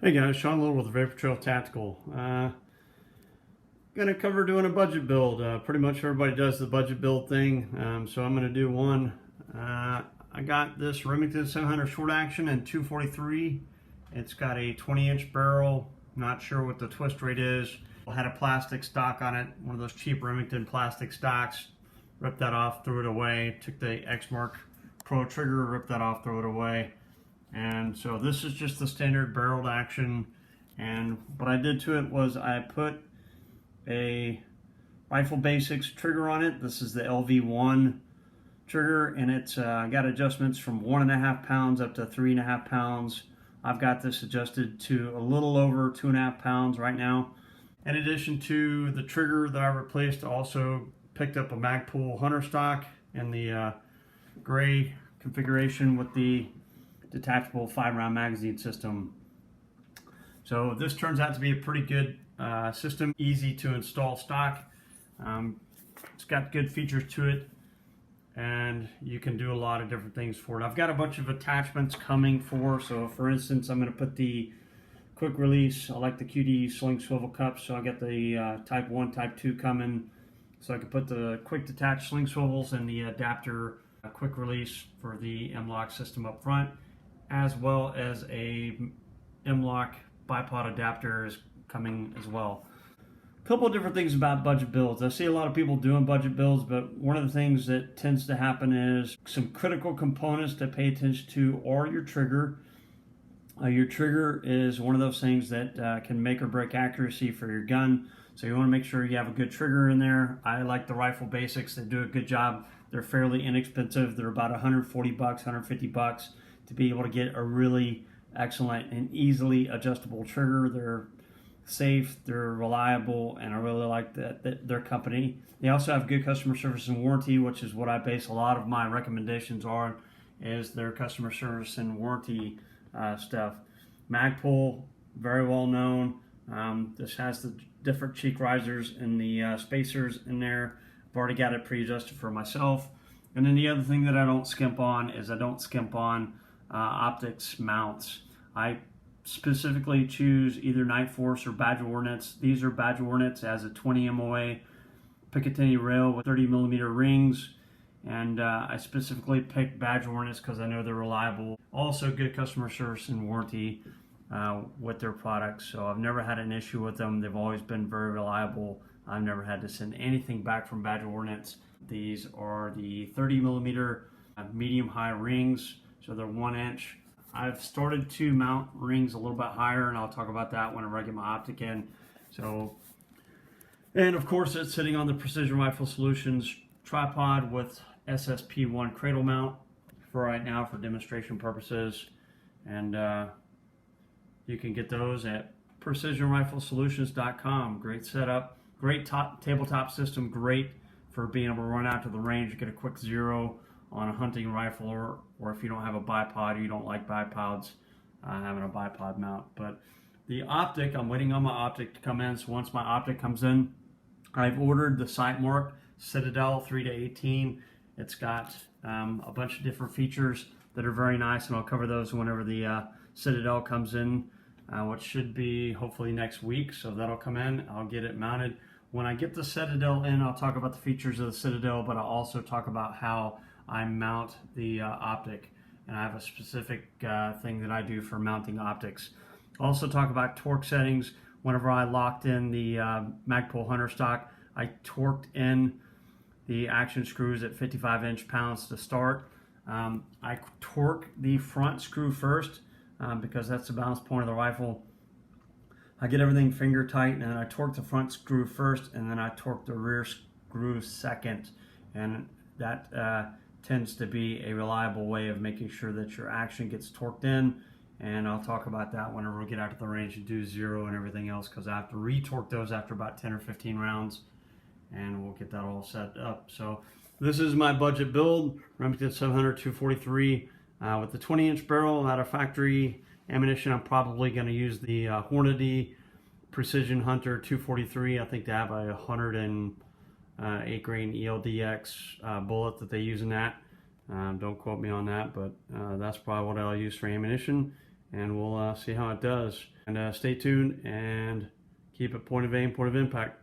Hey guys, Sean Little with Vapor Trail Tactical. Gonna cover doing a budget build. Pretty much everybody does the budget build thing, so I'm gonna do one. I got this Remington 700 short action in 243. It's got a 20-inch barrel. Not sure what the twist rate is. I had a plastic stock on it, one of those cheap Remington plastic stocks. Ripped that off, threw it away. Took the X-Mark Pro trigger, ripped that off, threw it away. And so this is just the standard barreled action, and what I did to it was I put a rifle basics trigger on it. This is the LV1 trigger, and it's got adjustments from 1.5 pounds up to 3.5 pounds. I've got this adjusted to a little over 2.5 pounds right now. In addition to the trigger that I replaced, I also picked up a Magpul hunter stock in the gray configuration with the detachable 5-round magazine system. So this turns out to be a pretty good system, easy to install stock. It's got good features to it, and you can do a lot of different things for it. I've got a bunch of attachments coming so for instance, I'm going to put the quick release. I like the QD sling swivel cups, so I got the type 1, type 2 coming, so I can put the quick detach sling swivels and the adapter quick release for the M-LOK system up front, as well as a M-LOK bipod adapter is coming as well. A couple of different things about budget builds. I see a lot of people doing budget builds, but one of the things that tends to happen is some critical components to pay attention to are your trigger. Your trigger is one of those things that can make or break accuracy for your gun. So you want to make sure you have a good trigger in there. I like the rifle basics. They do a good job. They're fairly inexpensive. They're about 140 bucks, 150 bucks to be able to get a really excellent and easily adjustable trigger. They're safe, they're reliable, and I really like their company. They also have good customer service and warranty, which is what I base a lot of my recommendations on, is their customer service and warranty stuff. Magpul, very well known. This has the different cheek risers and the spacers in there. I've already got it pre-adjusted for myself. And then the other thing that I don't skimp on is I don't skimp on optics mounts. I specifically choose either Night Force or Badger Ordnance. These are Badger Ordnance as a 20 MOA Picatinny rail with 30mm rings, and I specifically picked Badger Ordnance because I know they're reliable. Also good customer service and warranty with their products, so I've never had an issue with them. They've always been very reliable. I've never had to send anything back from Badger Ordnance. These are the 30mm medium-high rings, so they're 1 inch. I've started to mount rings a little bit higher, and I'll talk about that whenever I get my optic in. So, and of course, it's sitting on the Precision Rifle Solutions tripod with SSP1 cradle mount for right now for demonstration purposes. And you can get those at precisionriflesolutions.com. Great setup, great tabletop system, great for being able to run out to the range, get a quick zero on a hunting rifle, or if you don't have a bipod, or you don't like bipods, having a bipod mount. But the optic, I'm waiting on my optic to come in, so once my optic comes in, I've ordered the Sightmark Citadel 3-18. It's got a bunch of different features that are very nice, and I'll cover those whenever the Citadel comes in, which should be hopefully next week, so that'll come in. I'll get it mounted. When I get the Citadel in, I'll talk about the features of the Citadel, but I'll also talk about how I mount the optic, and I have a specific thing that I do for mounting optics. Also talk about torque settings. Whenever I locked in the Magpul hunter stock, I torqued in the action screws at 55 inch-pounds to start. I torque the front screw first because that's the balance point of the rifle. I get everything finger tight, and then I torque the front screw first, and then I torque the rear screw second, and that tends to be a reliable way of making sure that your action gets torqued in. And I'll talk about that whenever we get out to the range and do zero and everything else, because I have to re-torque those after about 10 or 15 rounds, and we'll get that all set up. So this is my budget build, Remington 700 243 with the 20-inch barrel out of factory ammunition. I'm probably going to use the Hornady Precision Hunter 243. I think they have a 108 grain ELDX bullet that they use in that. Don't quote me on that, but that's probably what I'll use for ammunition. and we'll see how it does. And stay tuned and keep it point of aim, point of impact.